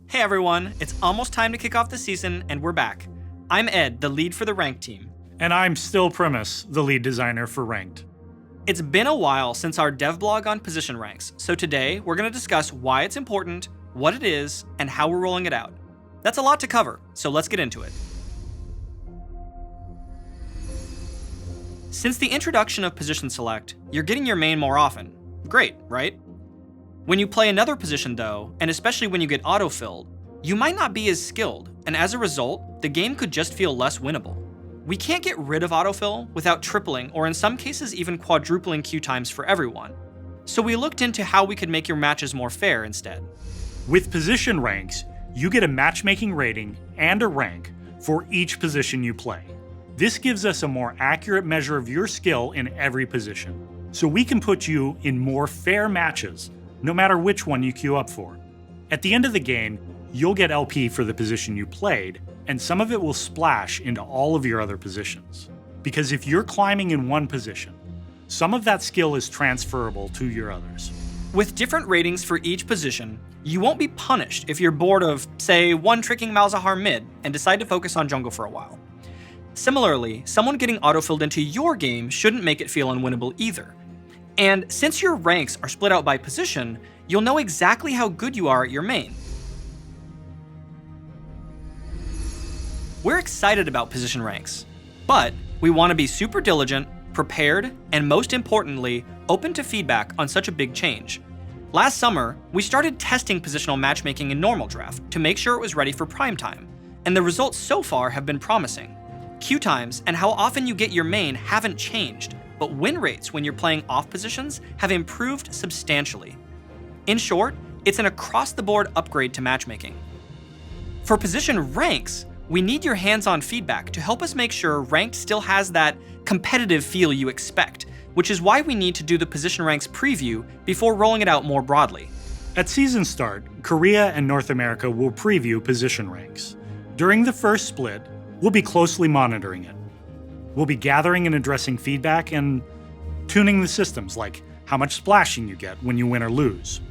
Hey everyone, it's almost time to kick off the season and we're back. I'm Ed, the lead for the Ranked team. And I'm still Primus, the lead designer for Ranked. It's been a while since our dev blog on position ranks, so today we're going to discuss why it's important, what it is, and how we're rolling it out. That's a lot to cover, so let's get into it. Since the introduction of position select, you're getting your main more often. Great, right? When you play another position though, and especially when you get auto-filled, you might not be as skilled, and as a result, the game could just feel less winnable. We can't get rid of autofill without tripling or in some cases even quadrupling queue times for everyone. So we looked into how we could make your matches more fair instead. With position ranks, you get a matchmaking rating and a rank for each position you play. This gives us a more accurate measure of your skill in every position, so we can put you in more fair matches, no matter which one you queue up for. At the end of the game, you'll get LP for the position you played, and some of it will splash into all of your other positions. Because if you're climbing in one position, some of that skill is transferable to your others. With different ratings for each position, you won't be punished if you're bored of, say, one-tricking Malzahar mid and decide to focus on jungle for a while. Similarly, someone getting autofilled into your game shouldn't make it feel unwinnable either. And since your ranks are split out by position, you'll know exactly how good you are at your main. We're excited about position ranks, but we want to be super diligent, prepared, and most importantly, open to feedback on such a big change. Last summer, we started testing positional matchmaking in normal draft to make sure it was ready for prime time, and the results so far have been promising. Queue times and how often you get your main haven't changed, but win rates when you're playing off positions have improved substantially. In short, it's an across-the-board upgrade to matchmaking. For position ranks, we need your hands-on feedback to help us make sure Ranked still has that competitive feel you expect, which is why we need to do the position ranks preview before rolling it out more broadly. At season start, Korea and North America will preview position ranks. During the first split, we'll be closely monitoring it. We'll be gathering and addressing feedback and tuning the systems, like how much splashing you get when you win or lose.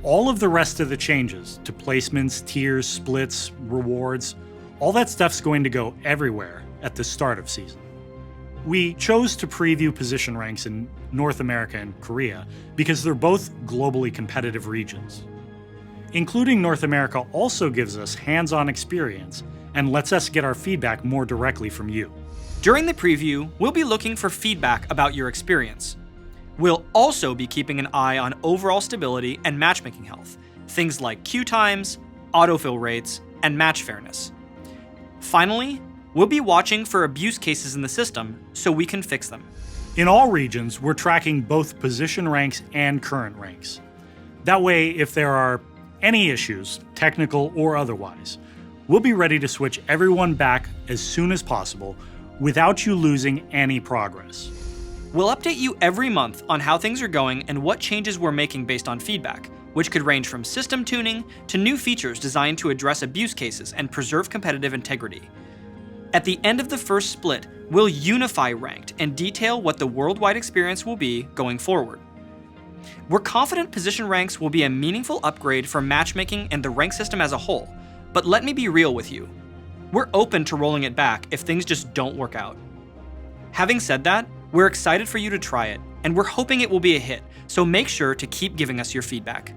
All of the rest of the changes to placements, tiers, splits, rewards, all that stuff's going to go everywhere at the start of season. We chose to preview position ranks in North America and Korea because they're both globally competitive regions. Including North America also gives us hands-on experience and lets us get our feedback more directly from you. During the preview, we'll be looking for feedback about your experience. We'll also be keeping an eye on overall stability and matchmaking health, things like queue times, autofill rates, and match fairness. Finally, we'll be watching for abuse cases in the system so we can fix them. In all regions, we're tracking both position ranks and current ranks. That way, if there are any issues, technical or otherwise, we'll be ready to switch everyone back as soon as possible without you losing any progress. We'll update you every month on how things are going and what changes we're making based on feedback, which could range from system tuning to new features designed to address abuse cases and preserve competitive integrity. At the end of the first split, we'll unify Ranked and detail what the worldwide experience will be going forward. We're confident position ranks will be a meaningful upgrade for matchmaking and the rank system as a whole, but let me be real with you. We're open to rolling it back if things just don't work out. Having said that, we're excited for you to try it, and we're hoping it will be a hit, so make sure to keep giving us your feedback.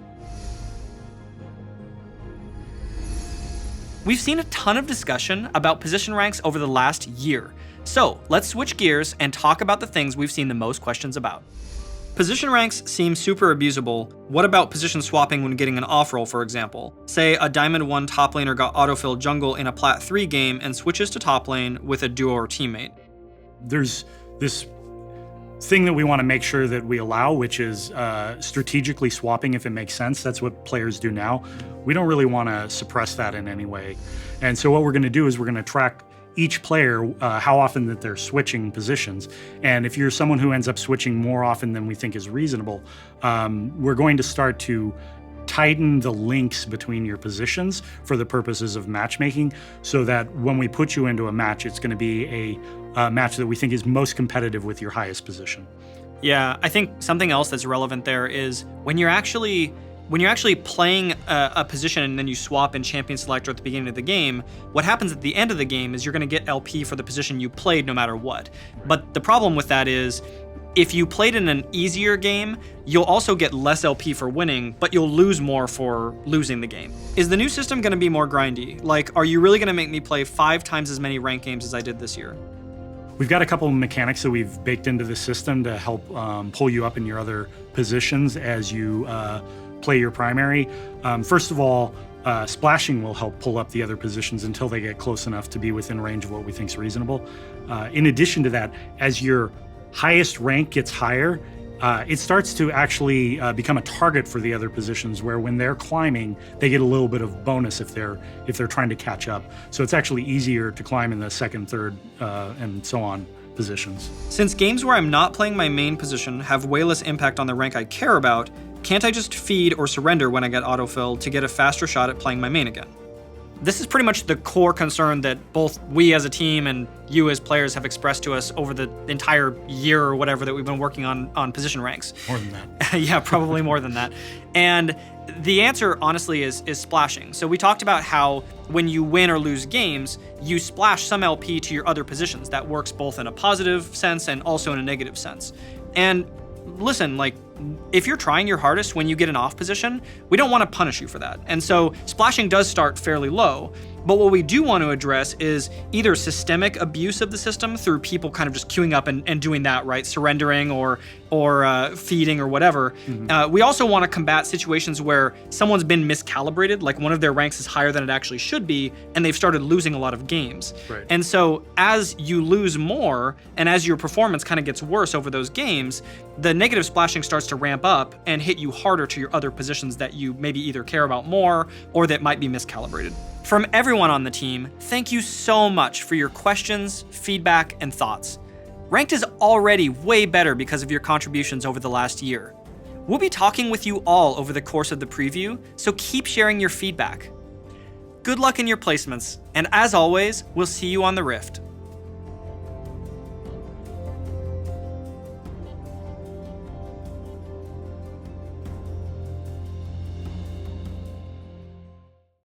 We've seen a ton of discussion about position ranks over the last year, so let's switch gears and talk about the things we've seen the most questions about. Position ranks seem super abusable. What about position swapping when getting an off roll, for example? Say a Diamond 1 top laner got autofilled jungle in a Plat 3 game and switches to top lane with a duo or teammate. There's this thing that we want to make sure that we allow, which is strategically swapping if it makes sense. That's what players do now. We don't really want to suppress that in any way. And so what we're going to do is we're going to track each player, how often that they're switching positions. And if you're someone who ends up switching more often than we think is reasonable, we're going to start to tighten the links between your positions for the purposes of matchmaking, so that when we put you into a match, it's going to be a match that we think is most competitive with your highest position. Yeah, I think something else that's relevant there is when you're actually playing a position and then you swap in champion selector at the beginning of the game, what happens at the end of the game is you're going to get LP for the position you played no matter what. But the problem with that is, if you played in an easier game, you'll also get less LP for winning, but you'll lose more for losing the game. Is the new system going to be more grindy? Like, are you really going to make me play 5 times as many ranked games as I did this year? We've got a couple of mechanics that we've baked into the system to help pull you up in your other positions as you play your primary. First of all, splashing will help pull up the other positions until they get close enough to be within range of what we think is reasonable. In addition to that, as your highest rank gets higher, it starts to actually become a target for the other positions, where when they're climbing, they get a little bit of bonus if they're trying to catch up. So it's actually easier to climb in the second, third, and so on positions. Since games where I'm not playing my main position have way less impact on the rank I care about, can't I just feed or surrender when I get autofill to get a faster shot at playing my main again? This is pretty much the core concern that both we as a team and you as players have expressed to us over the entire year or whatever that we've been working on position ranks. More than that. Yeah, probably more than that. And the answer, honestly, is splashing. So we talked about how when you win or lose games, you splash some LP to your other positions. That works both in a positive sense and also in a negative sense. And listen, like, if you're trying your hardest when you get an off position, we don't want to punish you for that. And so splashing does start fairly low, but what we do want to address is either systemic abuse of the system through people kind of just queuing up and doing that, right? Surrendering or feeding or whatever. We also want to combat situations where someone's been miscalibrated, like one of their ranks is higher than it actually should be, and they've started losing a lot of games. Right. And so as you lose more, and as your performance kind of gets worse over those games, the negative splashing starts to ramp up and hit you harder to your other positions that you maybe either care about more or that might be miscalibrated. From everyone on the team, thank you so much for your questions, feedback, and thoughts. Ranked is already way better because of your contributions over the last year. We'll be talking with you all over the course of the preview, so keep sharing your feedback. Good luck in your placements, and as always, we'll see you on the Rift.